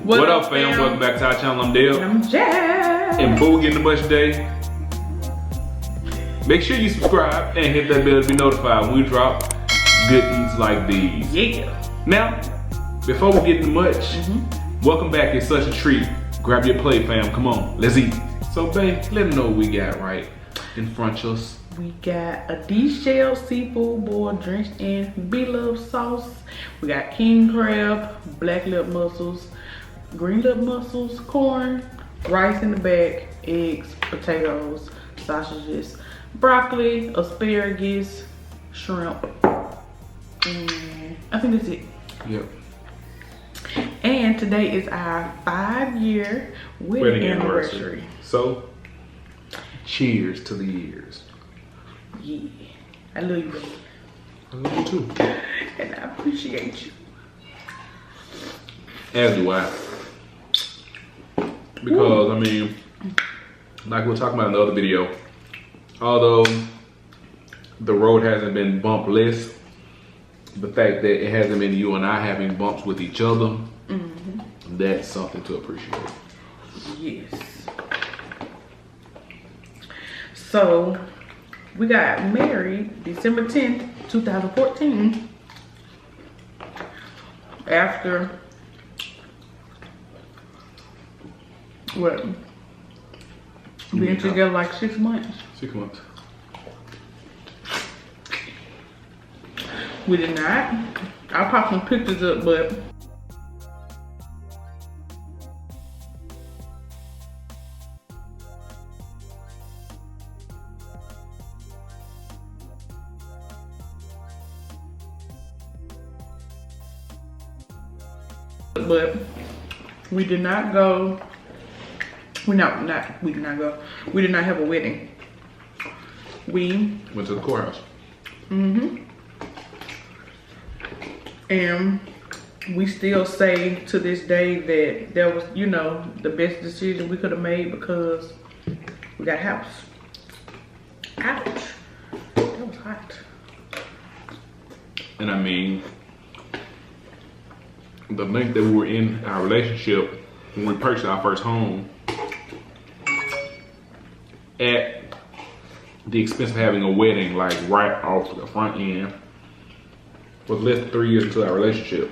What up, fam? Welcome back to our channel. I'm Dale. I'm Jack. And before we get into much today, make sure you subscribe and hit that bell to be notified when we drop good eats like these. Yeah. Now, before we get into much, welcome back. It's such a treat. Grab your plate, fam. Come on, let's eat. So, babe, let them know what we got right in front of us. We got a deshelled seafood boil drenched in Bloves sauce. We got king crab, black lip mussels, green lip mussels, corn, rice in the back, eggs, potatoes, sausages, broccoli, asparagus, shrimp, and I think that's it. Yep. And today is our 5-year wedding anniversary. So, cheers to the years. Yeah, I love you, baby. I love you too. And I appreciate you. As do I. Because, I mean, like we were talking about in the other video, although the road hasn't been bumpless, the fact that it hasn't been you and I having bumps with each other, that's something to appreciate. Yes. So, we got married December 10th, 2014. After, what? Being together like 6 months. 6 months. We did not. I'll pop some pictures up, but we did not go. We did not go. We did not have a wedding. We went to the courthouse. And we still say to this day that was, you know, the best decision we could have made because we got a house. Ouch. That was hot. And I mean, the length that we were in our relationship when we purchased our first home, at the expense of having a wedding, like right off the front end, was less than 3 years into our relationship.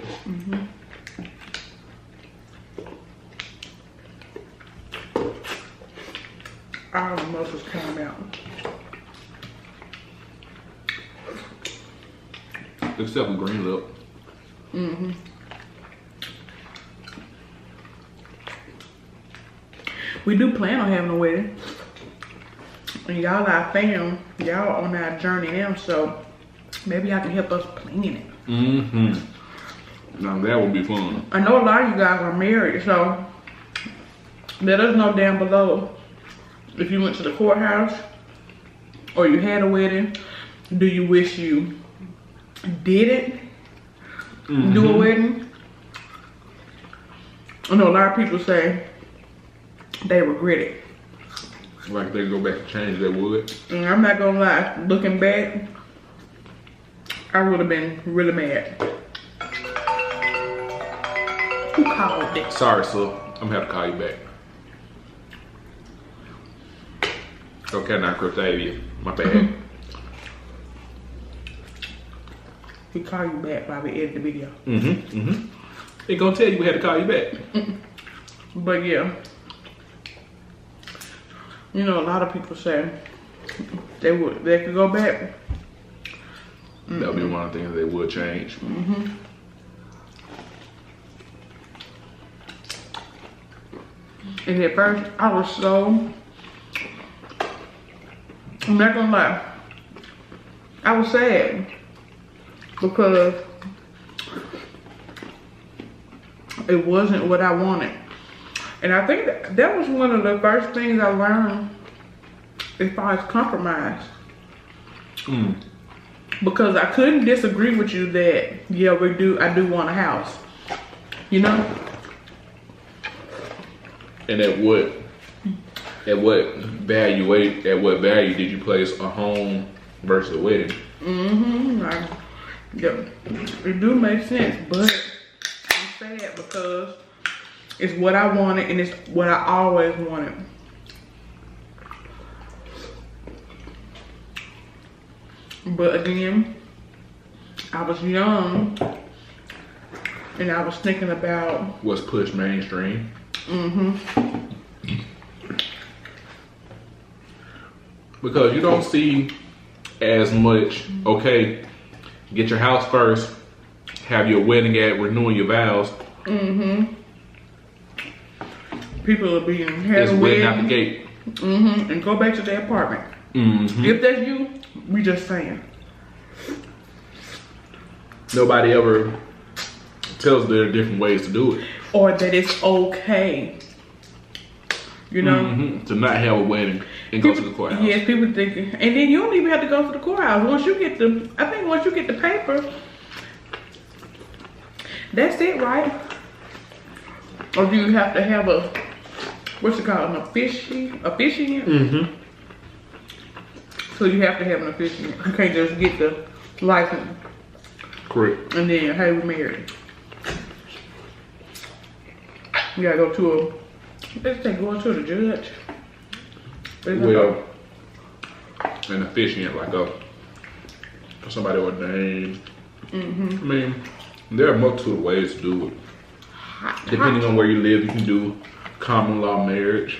All the muscles came out. Except for green lip. We do plan on having a wedding. And y'all our fam, y'all on our journey now, so maybe y'all can help us plan it. Now that would be fun. I know a lot of you guys are married, so let us know down below if you went to the courthouse or you had a wedding. Do you wish you didn't do a wedding? I know a lot of people say they regret it. Like if they go back and change, they would. And I'm not gonna lie, looking back, I would have been really mad. Who called it? Sorry, sir. I'm gonna have to call you back. Okay, now Octavia. My bad. We call you back while we edit the video. They gonna tell you we had to call you back. But yeah, you know, a lot of people say they could go back. That would be one of the things they would change. And at first, I was so, I'm not gonna lie, I was sad because it wasn't what I wanted. And I think that was one of the first things I learned as far as compromise. Because I couldn't disagree with you that, yeah, I do want a house, you know? And at what value did you place a home versus a wedding? Like, yeah, it do make sense, but I'm sad because It's what I wanted, and it's what I always wanted. But again, I was young, and I was thinking about what's pushed mainstream. Because you don't see as much, okay, get your house first, have your wedding at, renewing your vows. People are being It's wedding out the gate. And go back to their apartment. If that's you, we just saying. Nobody ever tells there are different ways to do it. Or that it's okay. You know? To not have a wedding and go to the courthouse. Yes, people thinking. And then you don't even have to go to the courthouse. Once you get the, I think once you get the paper, that's it, right? Or do you have to have a, what's it called, an officiant? So you have to have an officiant. You can't just get the license. Correct. And then, hey, we're married. You gotta go to a, let's say going to the judge. Well, an officiant, like somebody ordained. I mean, there are multiple ways to do it. Depending on where you live, you can do common law marriage.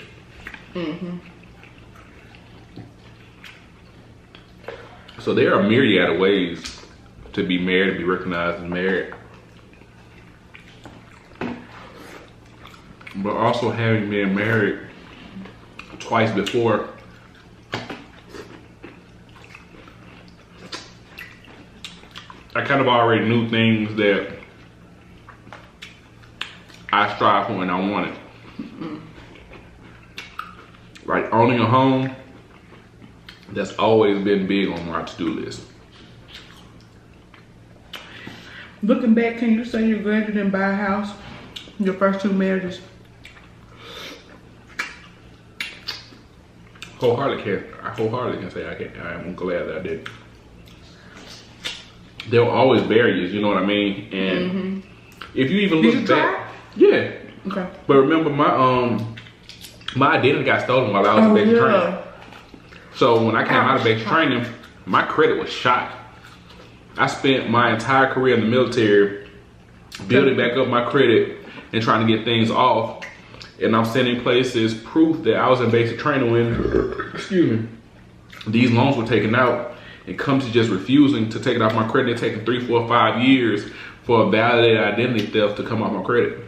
So there are a myriad of ways to be married, to be recognized as married. But also having been married twice before, I kind of already knew things that I strive for and I wanted. Like owning a home, that's always been big on my to-do list. Looking back, can you say you're glad you didn't buy a house? Your first two marriages? I wholeheartedly can say I'm glad that I did. There were always barriers, you know what I mean? And if you even look back, yeah. Okay. But remember, my identity got stolen while I was in basic training. So when I came out of basic training, my credit was shot. I spent my entire career in the military building back up my credit and trying to get things off. And I'm sending places proof that I was in basic training when, excuse me, these loans were taken out. It comes to just refusing to take it off my credit. It's taking 3, 4, 5 years for a validated identity theft to come off my credit.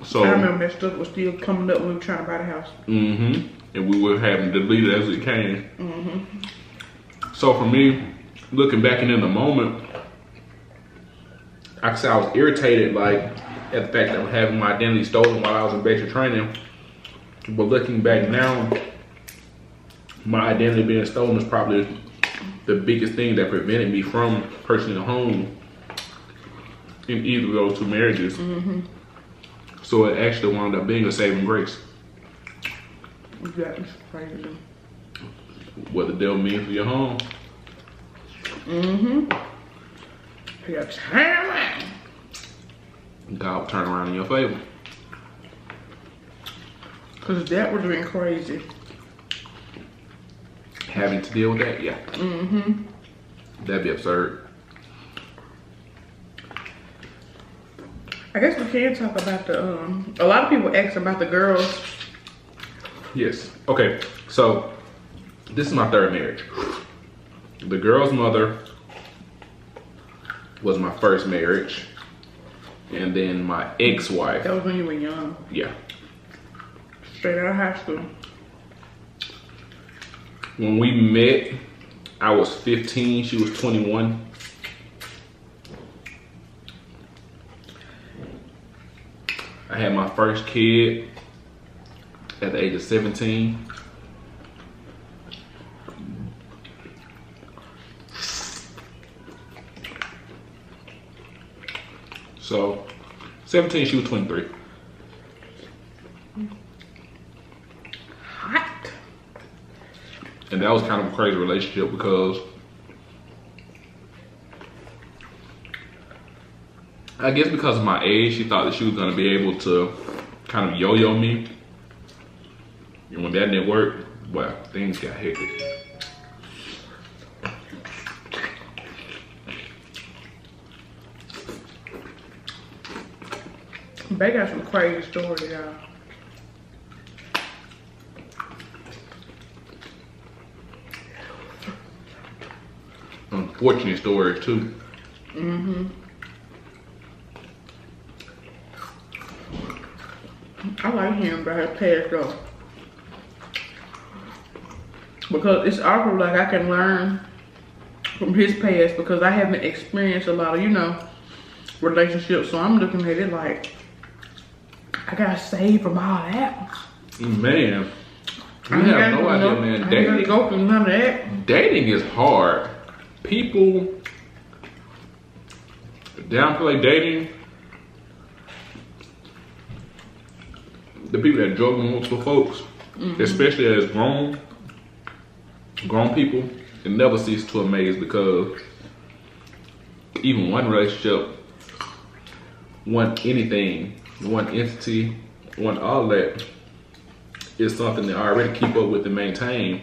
So I remember that stuff was still coming up when we were trying to buy the house. And we were having to delete it as it came. So for me, looking back and in the moment, I could say I was irritated, like, at the fact that I'm having my identity stolen while I was in basic training. But looking back now, my identity being stolen is probably the biggest thing that prevented me from purchasing a home in either of those two marriages. So it actually wound up being a saving grace. That is crazy. What the devil means for your home. You got to turn around. God will turn around in your favor. Cause that would have been crazy. Having to deal with that, yeah. That'd be absurd. I guess we can talk about the, a lot of people ask about the girls. Yes. Okay, so this is my third marriage. The girl's mother was my first marriage. And then my ex-wife. That was when you were young. Yeah. Straight out of high school. When we met, I was 15, she was 21. I had my first kid at the age of 17. So, 17, she was 23. Hot. And that was kind of a crazy relationship because I guess because of my age, she thought that she was gonna be able to kind of yo-yo me. And when that didn't work, well, things got hectic. They got some crazy stories, y'all. Unfortunate stories too. I like hearing about her past though. Because it's awkward, like I can learn from his past because I haven't experienced a lot of, you know, relationships. So I'm looking at it like, I gotta save from all that. Man, you have no idea, man. I ain't gonna go through none of that. Dating is hard. People downplay dating. The people that drug multiple folks, especially as grown people, it never cease to amaze because even one relationship, one anything, one entity, one all that is something that I already keep up with and maintain.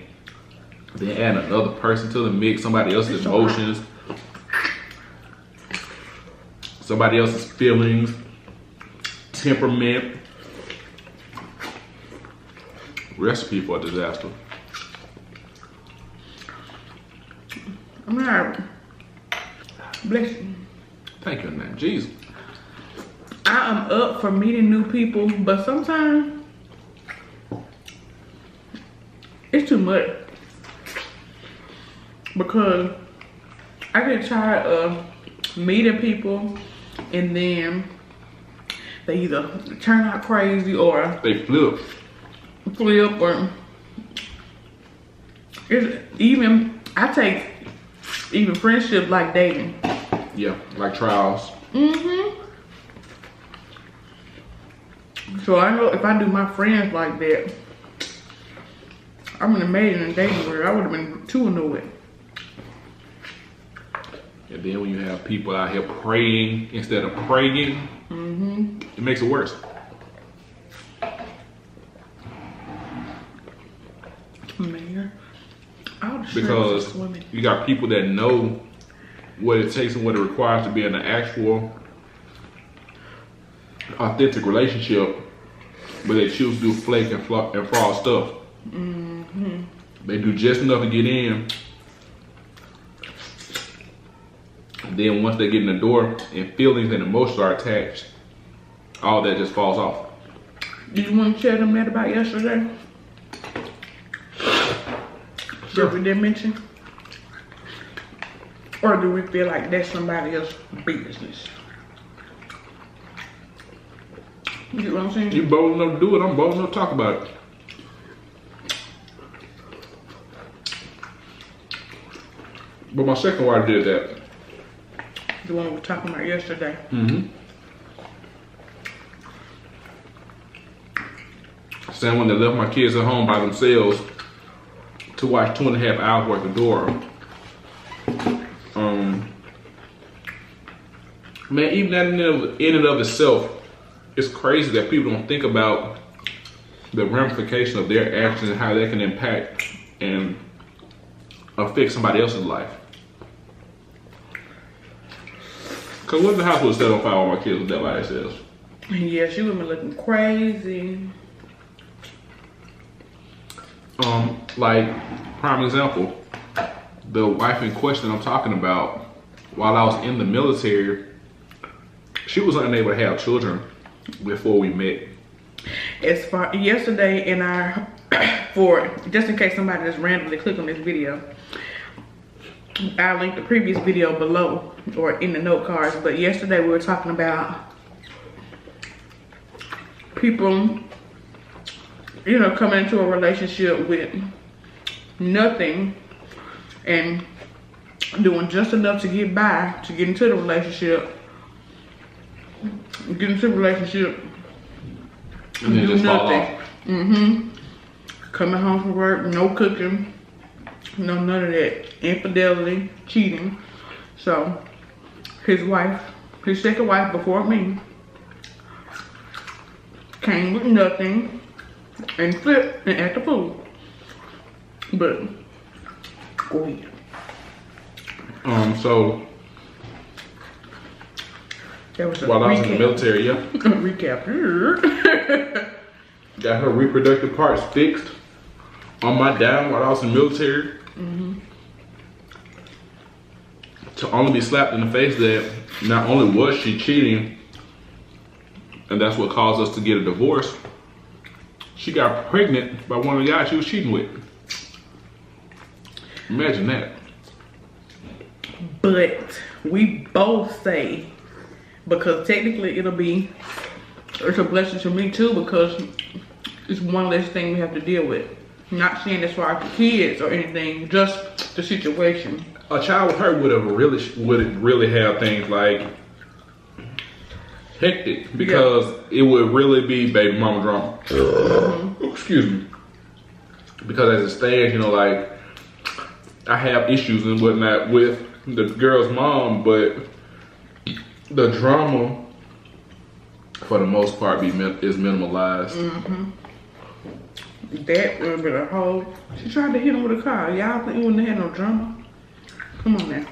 Then add another person to the mix, somebody else's emotions, somebody else's feelings, temperament. Recipe for a disaster. I'm not. Bless you. Thank you, man. Jesus. I am up for meeting new people, but sometimes it's too much. Because I get tired of meeting people and then they either turn out crazy or They flip. or it's even, I take even friendship like dating. Yeah, like trials. So I know if I do my friends like that, I'm an amazing dating world. I would have been too annoyed. And then when you have people out here praying instead of praying, it makes it worse. Man, Because you got people that know what it takes and what it requires to be in an actual authentic relationship, but they choose to do flake and fraud stuff. They do just enough to get in. Then once they get in the door and feelings and emotions are attached, all that just falls off. Did you want to tell them that about yesterday? Sure. That we didn't mention? Or do we feel like that's somebody else's business? You get what I'm saying? You bold enough to do it, I'm bold enough to talk about it. But my second wife did that. The one we were talking about yesterday. Same one that left my kids at home by themselves to watch 2.5 hours worth of Dora. Man, even that in and of itself, it's crazy that people don't think about the ramification of their actions and how they can impact and affect somebody else's life. Cause what if the house was set on fire while my kids was there by themselves? Yeah, she would be looking crazy. Like, prime example, the wife in question I'm talking about, while I was in the military, she was unable to have children before we met. As far yesterday in our for just in case somebody just randomly click on this video, I'll link the previous video below or in the note cards. But yesterday we were talking about people, you know, coming into a relationship with nothing and doing just enough to get by, to get into the relationship, and then just fall off. Coming home from work, no cooking, no none of that. Infidelity, cheating. So his wife his second wife before me, came with nothing and flipped and ate the food. But go ahead. So That was a while I was in the military, yeah. recap. Got her reproductive parts fixed on my dad while I was in the military. To only be slapped in the face that not only was she cheating, and that's what caused us to get a divorce, she got pregnant by one of the guys she was cheating with. Imagine that. But we both say, because technically it's a blessing to me too, because it's one less thing we have to deal with. Not saying that's for our kids or anything, just the situation. A child with her would really have things like hectic, because it would really be baby mama drama. Excuse me. Because as it stands, you know, like, I have issues and whatnot with the girl's mom, but the drama, for the most part, is minimalized. That would have been a whole. She tried to hit him with a car. Y'all think we wouldn't have no drama? Come on now.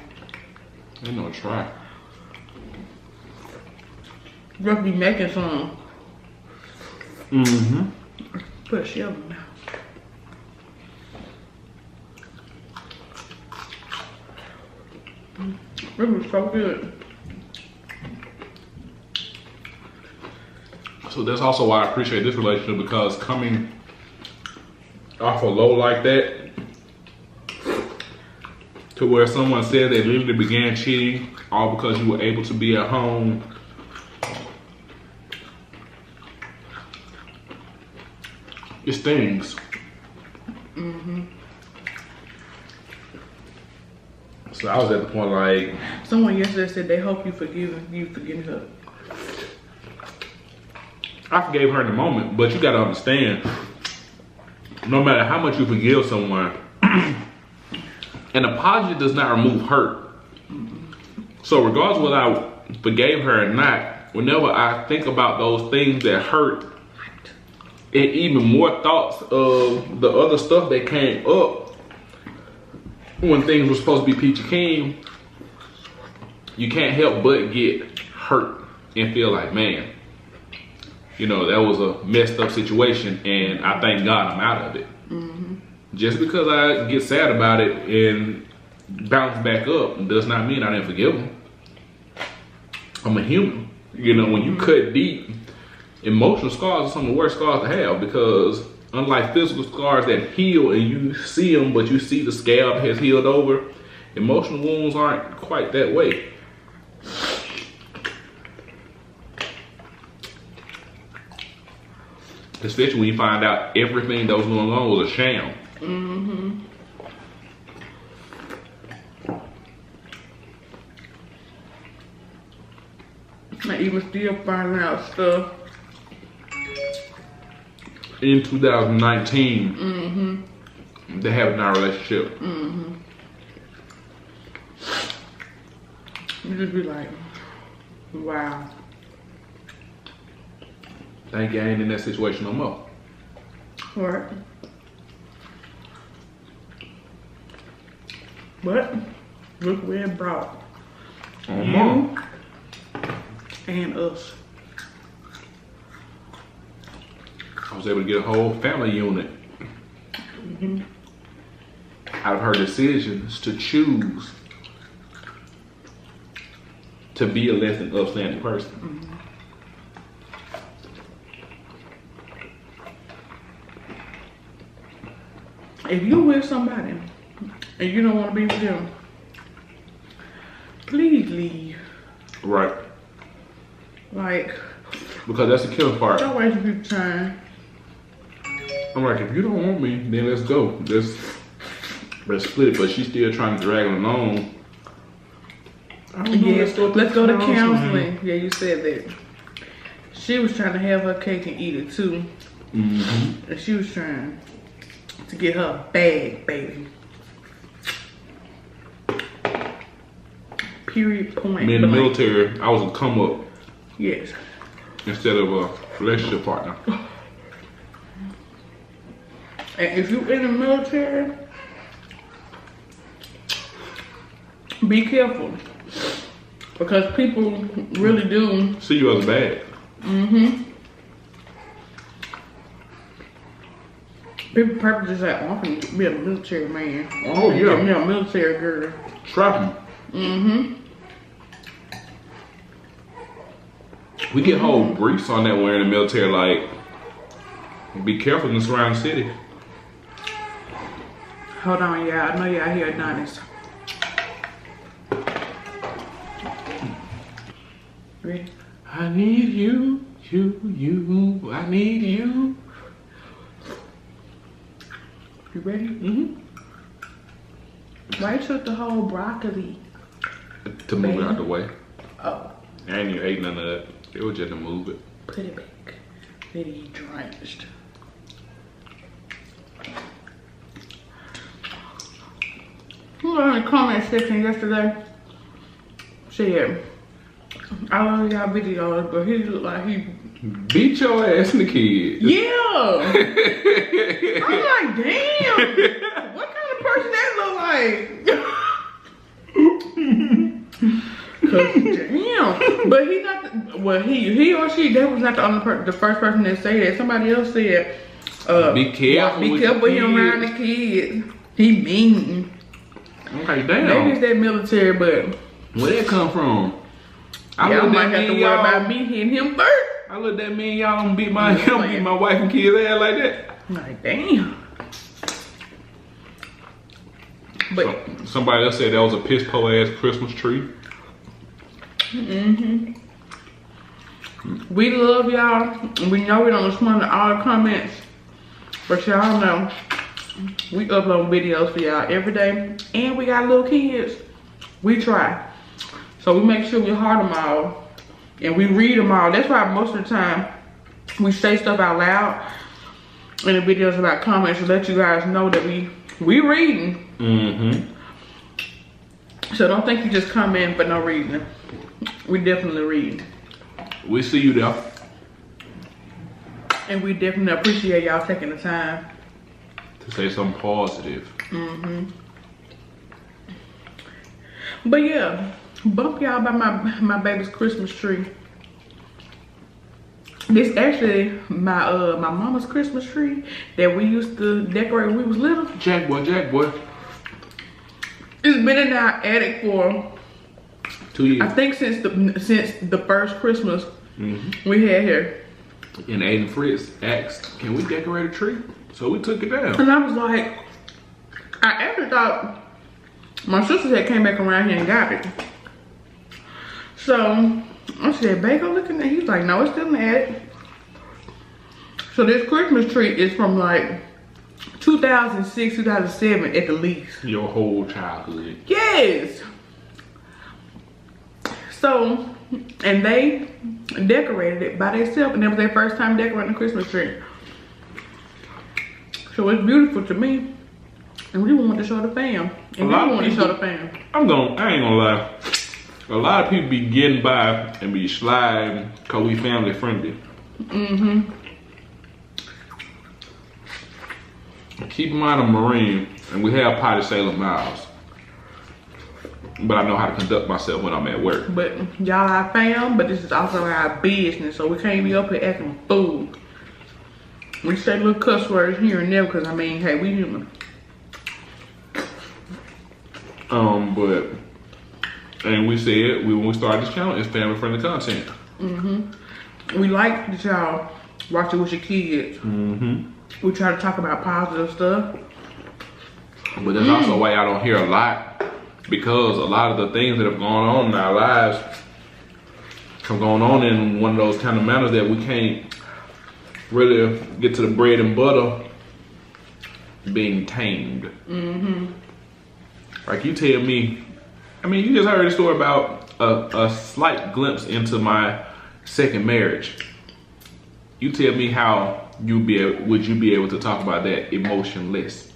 Ain't no try. You must be making some. Put a shell in now. It was so good. So that's also why I appreciate this relationship, because coming off a low like that, to where someone said they literally began cheating all because you were able to be at home, it stings. So I was at the point like, Someone yesterday said they hope you forgetting her. I forgave her in the moment, but you gotta understand, no matter how much you forgive someone, an apology does not remove hurt. So regardless of whether I forgave her or not, whenever I think about those things that hurt, and even more thoughts of the other stuff that came up when things were supposed to be peachy keen, you can't help but get hurt and feel like, man, you know, that was a messed up situation, and I thank God I'm out of it. Just because I get sad about it and bounce back up does not mean I didn't forgive him. I'm a human. You know, when you cut deep, emotional scars are some of the worst scars to have, because unlike physical scars that heal and you see them, but you see the scab has healed over, emotional wounds aren't quite that way. Especially when you find out everything that was going on was a sham. I even still finding out stuff in 2019 they have in our relationship. You just be like, wow. Thank you, I ain't in that situation no more. Right. But look where it brought you and us. I was able to get a whole family unit out of her decisions to choose to be a less than upstanding person. If you with somebody and you don't want to be with them, please leave. Right. Like, because that's the killing part. don't waste people's time. I'm like, if you don't want me, then let's go. Let's split it. But she's still trying to drag it along. I don't know, Yes, let's go to counseling. Yeah, you said that. She was trying to have her cake and eat it too. And she was trying to get her bag, baby. Period. Point. Me in the blank. military, I was a come up Yes. instead of a relationship partner. And if you're in the military, be careful. Because people really do. See you as bad. People purposely say, "Oh, I'm gonna be a military man. Oh, yeah. Get me a military girl." Trapping. We get whole briefs on that when we're in the military, like, be careful in the surrounding city. Hold on, y'all. I know y'all hear Adonis. Ready? I need you, I need you. You ready? Why you took the whole broccoli? To move it out the way. Oh, I ain't even ate none of that. It was just to move it. put it back. Let it get drenched. Who was in the comment section yesterday said, "I love y'all videos, but he look like he." Beat your ass in the kids. Yeah. I'm like, damn. What kind of person that look like? Cause damn. But he not. Well, he or she. That was not the only person. The first person that said that. Somebody else said, be careful. Be careful with him around the kids. He mean. I'm like, damn. Maybe it's that military, but where that come from? y'all might have to worry about me hitting him first. I look that mean y'all don't beat my wife and kids ass like that. I'm like, damn. But Somebody else said that was a piss po ass Christmas tree. we love y'all. We know we don't respond to all the comments, but y'all know we upload videos for y'all every day, and we got little kids. We try, so we make sure we heart them all and we read them all. That's why most of the time we say stuff out loud in the videos about comments to let you guys know that we reading. So don't think you just come in for no reason. We definitely read. We see you there. And we definitely appreciate y'all taking the time to say something positive. But yeah, bump y'all by my baby's Christmas tree. This actually my mama's Christmas tree that we used to decorate when we was little. Jack boy. It's been in our attic for 2 years. I think since the first Christmas we had here. And Aiden Fritz asked, "Can we decorate a tree?" So we took it down. And I was like, I actually thought my sister had came back around here and got it. So I said, "Babe, go look in there." He's like, "No, it's still in the attic." So this Christmas tree is from like 2006, 2007 at the least. Your whole childhood. Yes. So, and they decorated it by themselves, and that was their first time decorating a Christmas tree. So it's beautiful to me, and we want to show the fam, and we want to show the fam. I ain't gonna lie. A lot of people be getting by and be sliding cause we family friendly. Keep in mind I'm a Marine and we have potty sailor miles. But I know how to conduct myself when I'm at work. But y'all our fam, but this is also our business, so we can't be up here acting fool. We say little cuss words here and there because I mean, hey, we human. And we said when we started this channel, it's family friendly content. We like that y'all watch it with your kids. We try to talk about positive stuff. But that's also why y'all don't hear a lot, because a lot of the things that have gone on in our lives have gone on in one of those kind of manners that we can't really get to the bread and butter being tamed. Like you tell me, I mean, you just heard a story about a slight glimpse into my second marriage. You tell me how would you be able to talk about that emotionless?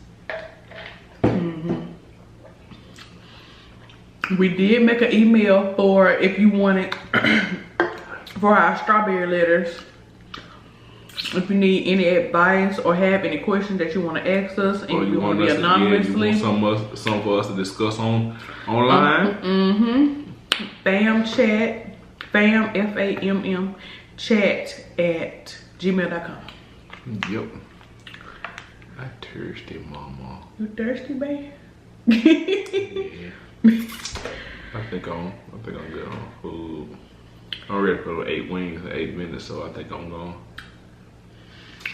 We did make an email for if you wanted for our strawberry letters. If you need any advice or have any questions that you want to ask us and you want to be anonymously. You want some for us to discuss online. Fam chat, fam, F-A-M-M, chat at gmail.com. Yep. I'm thirsty, mama. You thirsty, babe? Yeah. I think I'm good on food. I'm ready for 8 wings in 8 minutes, so I think I'm going.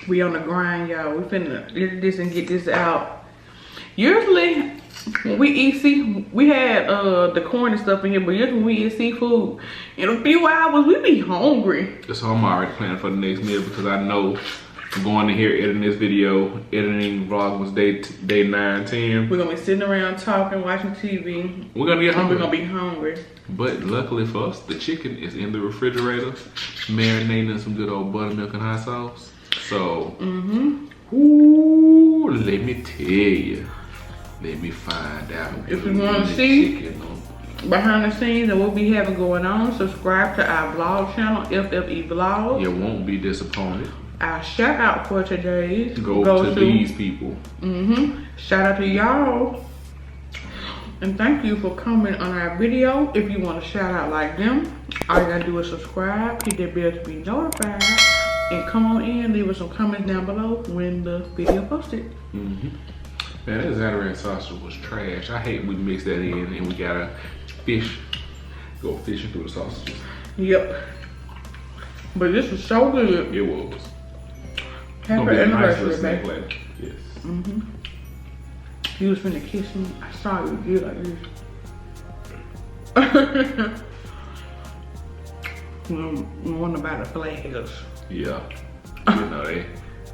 We on the grind, y'all. We finna get this and get this out. Usually, when we eat seafood, we had the corn and stuff in here, but usually when we eat seafood, in a few hours, we be hungry. So I'm already planning for the next meal because I know I'm going in here editing this video. Editing vlog was day 9, 10. We're gonna be sitting around talking, watching TV. We're gonna get hungry. We're gonna be hungry. But luckily for us, the chicken is in the refrigerator, marinating in some good old buttermilk and hot sauce. So, ooh, let me tell you. Let me find out. If you want to see behind the scenes and what we have going on, subscribe to our vlog channel, FFE Vlogs. You won't be disappointed. Our shout out for today go to these people. Shout out to y'all. And thank you for coming on our video. If you want to shout out like them, all you gotta do is subscribe, hit that bell to be notified, and come on in, leave us some comments down below when the video posted. Man, that Zatarain sausage was trash. I hate we mix that in and we gotta go fishing through the sausages. Yep. But this was so good. It was. Happy anniversary, babe. Later. Yes. You was finna kiss me. I saw you do like this. One about the flags. Yeah. You know,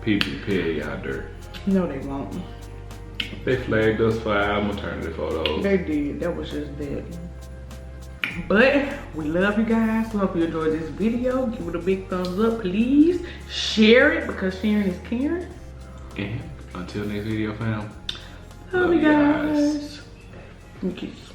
people pay y'all dirt. No, they won't. They flagged us for our maternity photos. They did. That was just that. But we love you guys. We hope you enjoyed this video. Give it a big thumbs up, please. Share it because sharing is caring. And until next video, fam. Love you guys. Kiss.